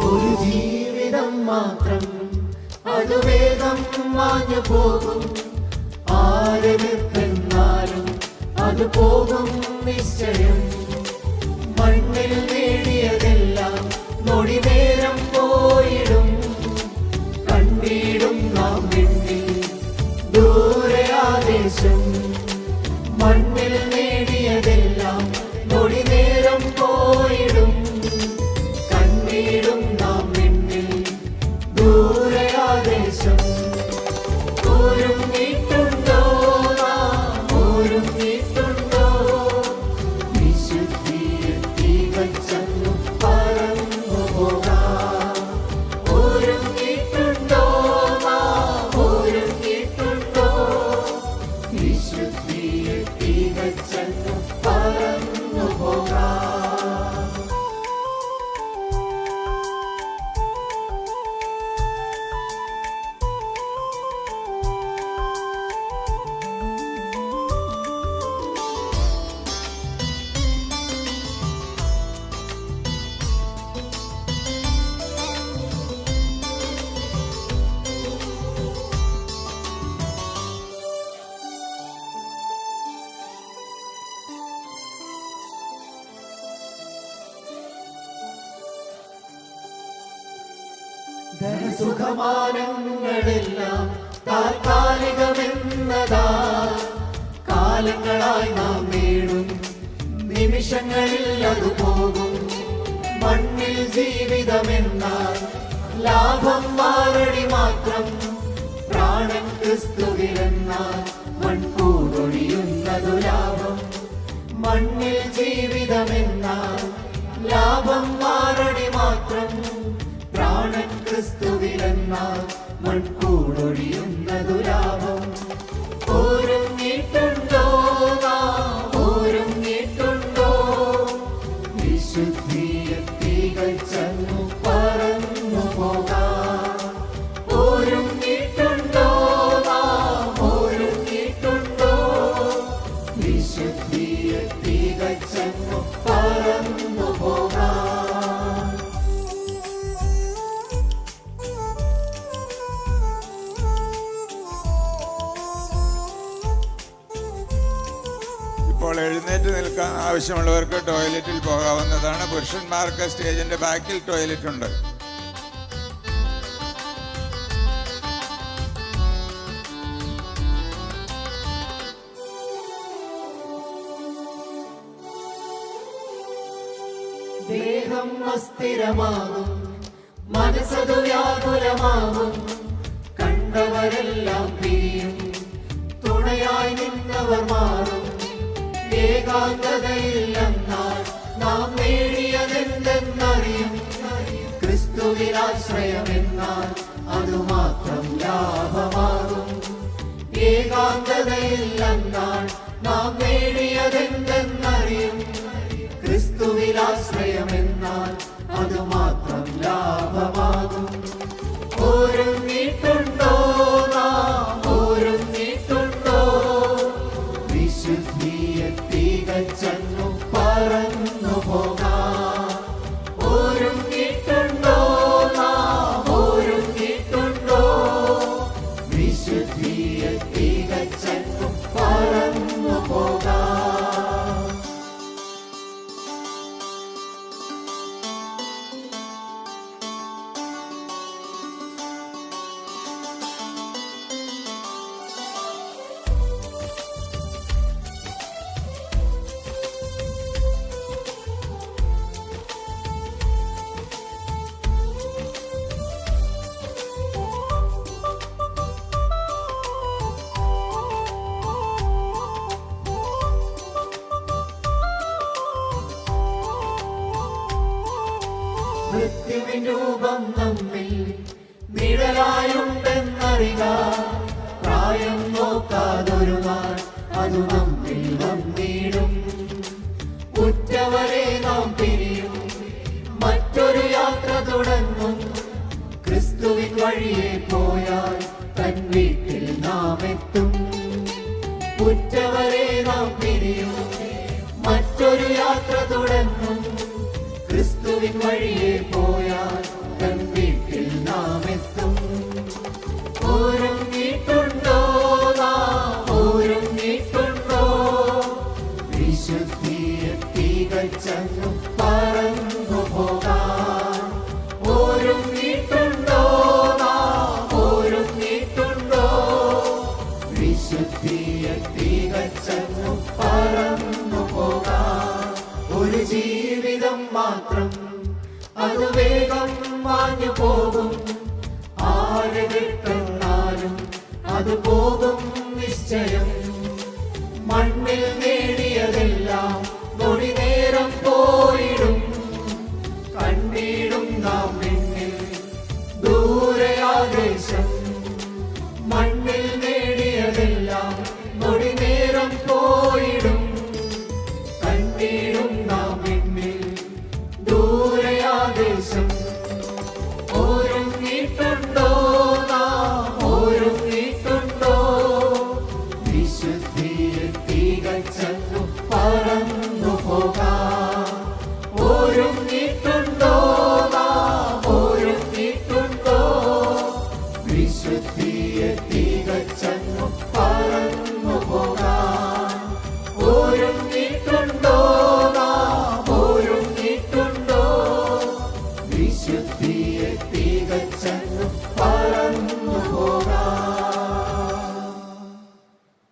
ഒരു ജീവിതം മാത്രം അത് വേഗം മാഞ്ഞു പോകും. ആരെന്നാലും അത് പോകും നിശ്ചയം. മണ്ണിൽ നേടിയതെല്ലാം നൊടി നേരം പോയിടും. കണ്ടിടും നാം വിണ്ണിൽ ദൂരെ ആദേശം. മണ്ണിൽ നേടിയതെല്ലാം നൊടി നേരം പോയിടും. കണ്ടിടും നാം വിണ്ണിൽ ദൂരെ ആദേശം. ഒരുങ്ങിയിട്ടുണ്ടോ ഒരുങ്ങിയിട്ടുണ്ടോ വിശുദ്ധിയെ തികച്ചങ്ങു പറന്നു പോകാം. ഒരുങ്ങിയിട്ടുണ്ടോ ഒരുങ്ങിയിട്ടുണ്ടോ വിശുദ്ധിയെ തികച്ചങ്ങു പറന്നു പോകാം. ധനസുഖമാനങ്ങളെല്ലാം താൽക്കാലികമെന്നതാ. കാലങ്ങളായി നാം നേടും നിമിഷങ്ങളിൽ അത് പോകും. മണ്ണിൽ ജീവിതമെന്നാൽ ലാഭം മാറടി മാത്രം. പ്രാണൻ ക്രിസ്തുവിലെന്നാൽ മൺകൂടൊഴിയുന്നതു ലാഭം. മണ്ണിൽ ജീവിതമെന്നാൽ ലാഭം മാറടി മാത്രം. പ്രാണൻ ക്രിസ്തുവിലെന്നാൽ മൺകൂടൊഴിയുന്നതു ലാഭം. ഒരുങ്ങിയിട്ടുണ്ടോ ഒരുങ്ങിയിട്ടുണ്ടോ വിശുദ്ധിയെ തികച്ചങ്ങു പറന്നു പോകാം. ഒരുങ്ങിയിട്ടുണ്ടോ ഒരുങ്ങിയിട്ടുണ്ടോ വിശുദ്ധിയെ തികച്ചങ്ങു പറന്നു പോകാം. ഇപ്പോൾ എഴുന്നേറ്റ് നിൽക്കാൻ ആവശ്യമുള്ളവർക്ക് ടോയ്ലറ്റിൽ പോകാവുന്നതാണ്. പുരുഷന്മാർക്ക് സ്റ്റേജിന്റെ ബാക്കിൽ ടോയ്ലറ്റ് ഉണ്ട്. ദേഹം അസ്ഥിരമാകും, മനസ്സതു വ്യാകുലമാകും. കണ്ടവരെല്ലാം പിരിയും, തുണയായി നിന്നവർ മാറും. ഏകാന്തതയില്ലെന്നാൽ നാം നേടിയതെന്തെന്നറിയും. ക്രിസ്തുവിലാശ്രയമെന്നാൽ അതുമാത്രം ലാഭമാകും. ഏകാന്തതയില്ലെന്നാൽ നാം നേടിയതെന്തെന്നറിയും. ക്രിസ്തുവിലാശ്രയമെന്നാൽ അതുമാത്രം ലാഭമാകും. ഒരുങ്ങിയിട്ടുണ്ടോ ഒരുങ്ങിയിട്ടുണ്ടോ വിശുദ്ധിയെ തികച്ചങ്ങു പറന്നു പോകാം. ഒരുങ്ങിയിട്ടുണ്ടോ ഒരുങ്ങിയിട്ടുണ്ടോ വിശുദ്ധിയെ തികച്ചങ്ങു പറന്നു പോകാം. മൃത്യുവിൻ രൂപം നമ്മിൽ നിഴലായുണ്ടെന്നറിക. പ്രായം നോക്കാതൊരു നാൾ അതു നമ്മിൽ വന്നിടും. ഉറ്റവരെ നാം പിരിയും, മറ്റൊരു യാത്ര തുടങ്ങും. ക്രിസ്തുവിൻ വഴിയെ പോയാൽ തൻ വീട്ടിൽ നാം എത്തും. ഉറ്റവരെ നാം പിരിയും, മറ്റൊരു യാത്ര തുടങ്ങും. ക്രിസ്തുവിൻ വഴിയെ പോയാൽ മാത്രം, അത് വേഗം മാഞ്ഞു പോകും. ആരെ വിട്ടെന്നാലും അത് പോകും നിശ്ചയം. മണ്ണിൽ നേടിയതെല്ലാം നൊടി നേരം പോയിടും. കണ്ടിടും നാം പിന്നിൽ ദൂരെ ആദേശം. മണ്ണിൽ നേടിയതെല്ലാം നൊടി നേരം പോയിടും. കണ്ടിടും നാം പിന്നിൽ ദൂരെ ആദേശം. ഒരുങ്ങിയിട്ടുണ്ടോ നാം, ഒരുങ്ങിയിട്ടുണ്ടോ? വിശുദ്ധിയെ തികച്ചങ്ങു പറന്നു പോകാം.